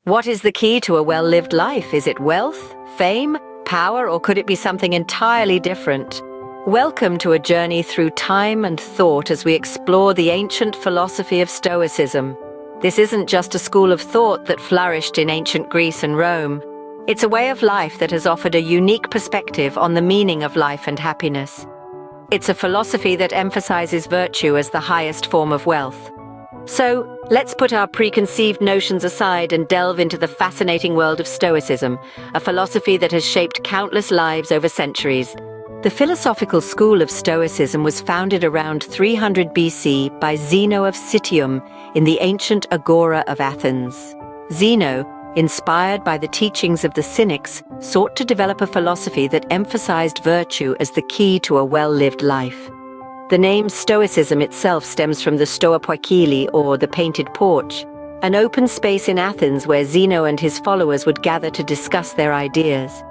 What is the key to a well-lived life? Is it wealth, fame, power, or could it be something entirely different? Welcome to a journey through time and thought as we explore the ancient philosophy of Stoicism. This isn't just a school of thought that flourished in ancient Greece and Rome. It's a way of life that has offered a unique perspective on the meaning of life and happiness. It's a philosophy that emphasizes virtue as the highest form of wealth. So, let's put our preconceived notions aside and delve into the fascinating world of Stoicism, a philosophy that has shaped countless lives over centuries. The philosophical school of Stoicism was founded around 300 BC by Zeno of Citium in the ancient Agora of Athens. Zeno, inspired by the teachings of the Cynics, sought to develop a philosophy that emphasized virtue as the key to a well-lived life. The name Stoicism itself stems from the Stoa Poikile, or the painted porch, an open space in Athens where Zeno and his followers would gather to discuss their ideas.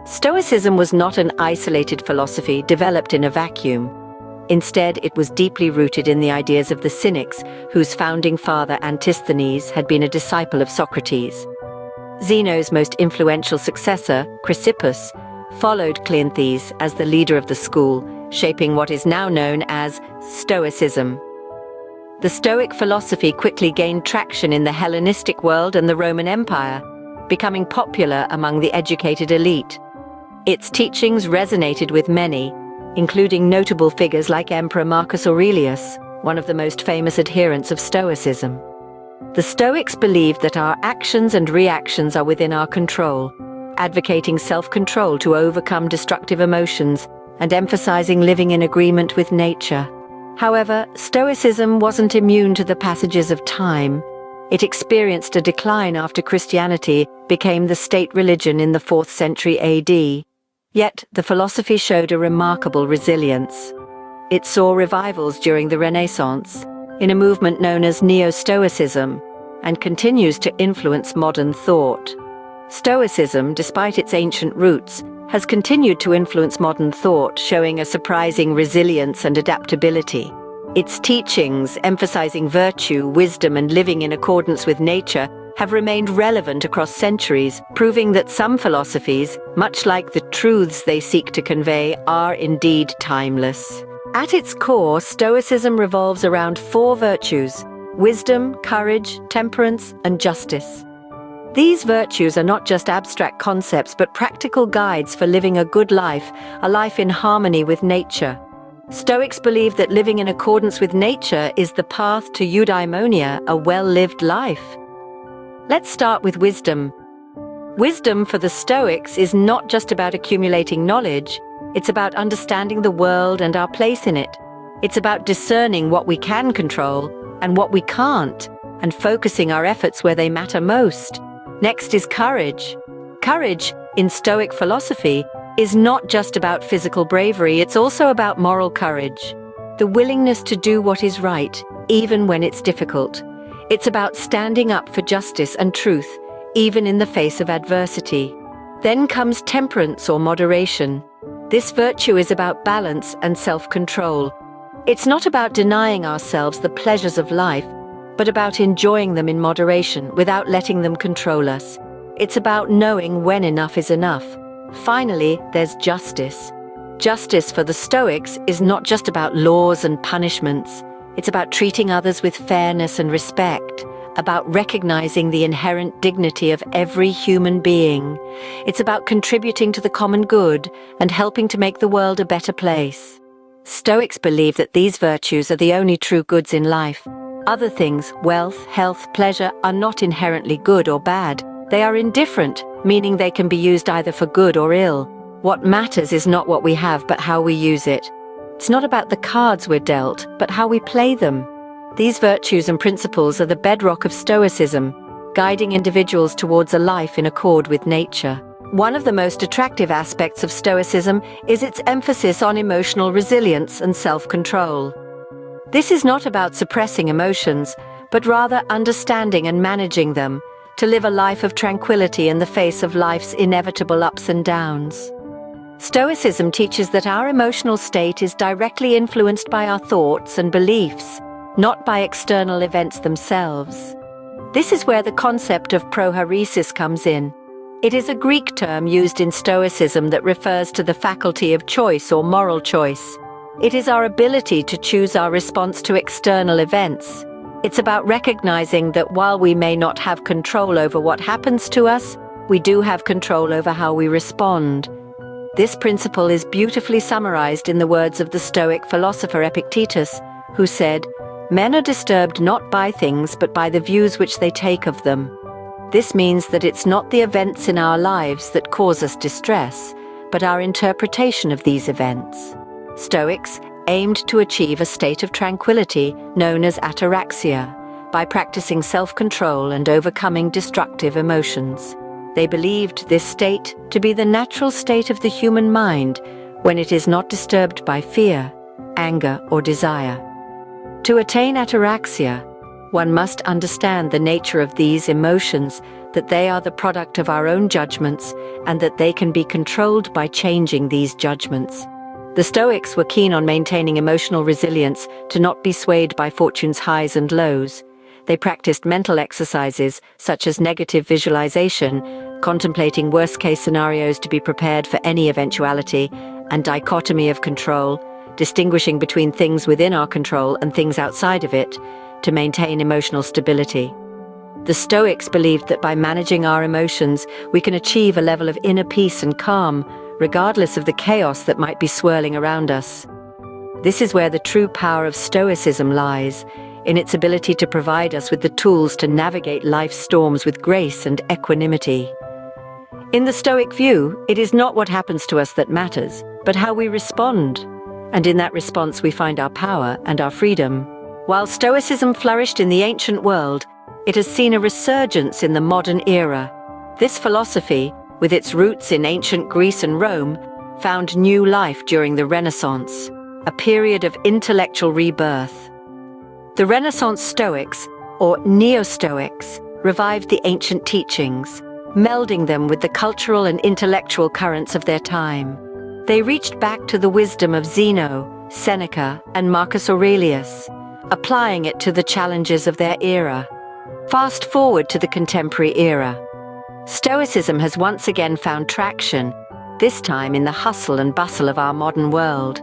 Stoicism was not an isolated philosophy developed in a vacuum. Instead, it was deeply rooted in the ideas of the Cynics, whose founding father Antisthenes had been a disciple of Socrates. Zeno's most influential successor, Chrysippus, followed Cleanthes as the leader of the school, shaping what is now known as Stoicism. The Stoic philosophy quickly gained traction in the Hellenistic world and the Roman Empire, becoming popular among the educated elite. Its teachings resonated with many, including notable figures like Emperor Marcus Aurelius, one of the most famous adherents of Stoicism. The Stoics believed that our actions and reactions are within our control, advocating self-control to overcome destructive emotions and emphasizing living in agreement with nature. However, Stoicism wasn't immune to the passages of time. It experienced a decline after Christianity became the state religion in the 4th century AD. Yet, the philosophy showed a remarkable resilience. It saw revivals during the Renaissance, in a movement known as Neo-Stoicism, and continues to influence modern thought. Stoicism, despite its ancient roots, has continued to influence modern thought, showing a surprising resilience and adaptability. Its teachings, emphasizing virtue, wisdom, and living in accordance with nature, have remained relevant across centuries, proving that some philosophies, much like the truths they seek to convey, are indeed timeless. At its core, Stoicism revolves around 4 virtues: wisdom, courage, temperance, and justice. These virtues are not just abstract concepts, but practical guides for living a good life, a life in harmony with nature. Stoics believe that living in accordance with nature is the path to eudaimonia, a well-lived life. Let's start with wisdom. Wisdom for the Stoics is not just about accumulating knowledge, it's about understanding the world and our place in it. It's about discerning what we can control and what we can't, and focusing our efforts where they matter most. Next is courage. Courage, in Stoic philosophy, is not just about physical bravery, it's also about moral courage. The willingness to do what is right, even when it's difficult. It's about standing up for justice and truth, even in the face of adversity. Then comes temperance or moderation. This virtue is about balance and self-control. It's not about denying ourselves the pleasures of life, but about enjoying them in moderation without letting them control us. It's about knowing when enough is enough. Finally, there's justice. Justice for the Stoics is not just about laws and punishments. It's about treating others with fairness and respect, about recognizing the inherent dignity of every human being. It's about contributing to the common good and helping to make the world a better place. Stoics believe that these virtues are the only true goods in life. Other things, wealth, health, pleasure, are not inherently good or bad. They are indifferent, meaning they can be used either for good or ill. What matters is not what we have, but how we use it. It's not about the cards we're dealt, but how we play them. These virtues and principles are the bedrock of Stoicism, guiding individuals towards a life in accord with nature. One of the most attractive aspects of Stoicism is its emphasis on emotional resilience and self-control. This is not about suppressing emotions, but rather understanding and managing them, to live a life of tranquility in the face of life's inevitable ups and downs. Stoicism teaches that our emotional state is directly influenced by our thoughts and beliefs, not by external events themselves. This is where the concept of prohairesis comes in. It is a Greek term used in Stoicism that refers to the faculty of choice or moral choice. It is our ability to choose our response to external events. It's about recognizing that while we may not have control over what happens to us, we do have control over how we respond. This principle is beautifully summarized in the words of the Stoic philosopher Epictetus, who said, "Men are disturbed not by things but by the views which they take of them." This means that it's not the events in our lives that cause us distress, but our interpretation of these events. Stoics aimed to achieve a state of tranquility known as ataraxia by practicing self-control and overcoming destructive emotions. They believed this state to be the natural state of the human mind when it is not disturbed by fear, anger, or desire. To attain ataraxia, one must understand the nature of these emotions, that they are the product of our own judgments, and that they can be controlled by changing these judgments. The Stoics were keen on maintaining emotional resilience to not be swayed by fortune's highs and lows. They practiced mental exercises such as negative visualization, contemplating worst-case scenarios to be prepared for any eventuality, and dichotomy of control, distinguishing between things within our control and things outside of it, to maintain emotional stability. The Stoics believed that by managing our emotions, we can achieve a level of inner peace and calm, regardless of the chaos that might be swirling around us. This is where the true power of Stoicism lies, in its ability to provide us with the tools to navigate life's storms with grace and equanimity. In the Stoic view, it is not what happens to us that matters, but how we respond. And in that response we find our power and our freedom. While Stoicism flourished in the ancient world, it has seen a resurgence in the modern era. This philosophy, with its roots in ancient Greece and Rome, found new life during the Renaissance, a period of intellectual rebirth. The Renaissance Stoics, or Neo-Stoics, revived the ancient teachings, melding them with the cultural and intellectual currents of their time. They reached back to the wisdom of Zeno, Seneca, and Marcus Aurelius, applying it to the challenges of their era. Fast forward to the contemporary era. Stoicism has once again found traction, this time in the hustle and bustle of our modern world.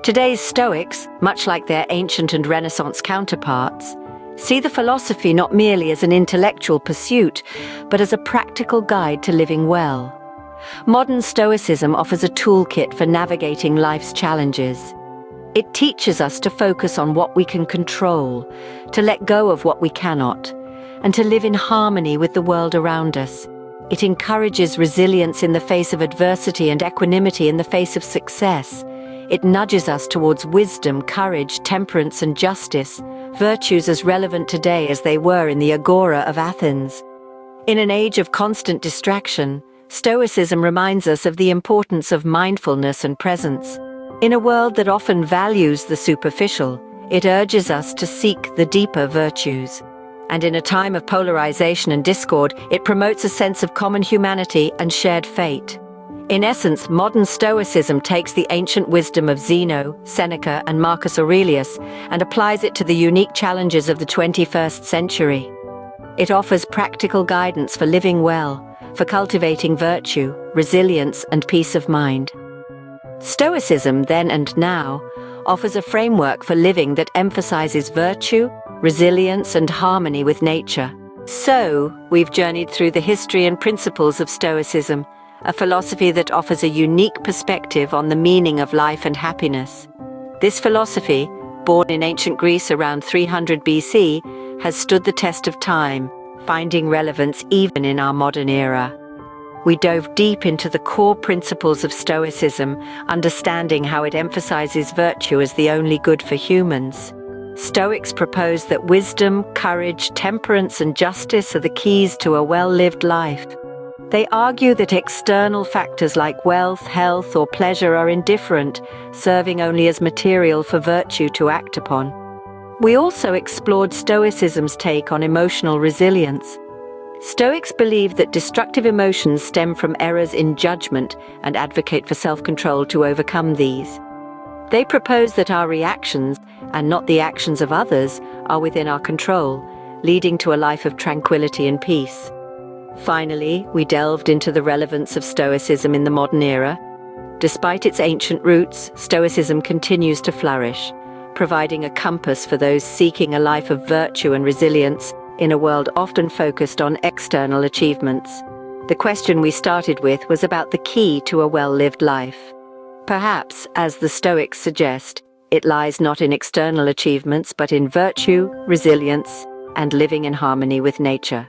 Today's Stoics, much like their ancient and Renaissance counterparts, see the philosophy not merely as an intellectual pursuit, but as a practical guide to living well. Modern Stoicism offers a toolkit for navigating life's challenges. It teaches us to focus on what we can control, to let go of what we cannot, and to live in harmony with the world around us. It encourages resilience in the face of adversity and equanimity in the face of success. It nudges us towards wisdom, courage, temperance, and justice, virtues as relevant today as they were in the Agora of Athens. In an age of constant distraction, Stoicism reminds us of the importance of mindfulness and presence. In a world that often values the superficial, it urges us to seek the deeper virtues. And in a time of polarization and discord, it promotes a sense of common humanity and shared fate. In essence, modern Stoicism takes the ancient wisdom of Zeno, Seneca, and Marcus Aurelius and applies it to the unique challenges of the 21st century. It offers practical guidance for living well, for cultivating virtue, resilience, and peace of mind. Stoicism, then and now, offers a framework for living that emphasizes virtue, resilience, and harmony with nature. So, we've journeyed through the history and principles of Stoicism, a philosophy that offers a unique perspective on the meaning of life and happiness. This philosophy, born in ancient Greece around 300 BC, has stood the test of time, finding relevance even in our modern era. We dove deep into the core principles of Stoicism, understanding how it emphasizes virtue as the only good for humans. Stoics propose that wisdom, courage, temperance, and justice are the keys to a well-lived life. They argue that external factors like wealth, health, or pleasure are indifferent, serving only as material for virtue to act upon. We also explored Stoicism's take on emotional resilience. Stoics believe that destructive emotions stem from errors in judgment and advocate for self-control to overcome these. They propose that our reactions, and not the actions of others, are within our control, leading to a life of tranquility and peace. Finally, we delved into the relevance of Stoicism in the modern era. Despite its ancient roots, Stoicism continues to flourish, providing a compass for those seeking a life of virtue and resilience in a world often focused on external achievements. The question we started with was about the key to a well-lived life. Perhaps, as the Stoics suggest, it lies not in external achievements but in virtue, resilience, and living in harmony with nature.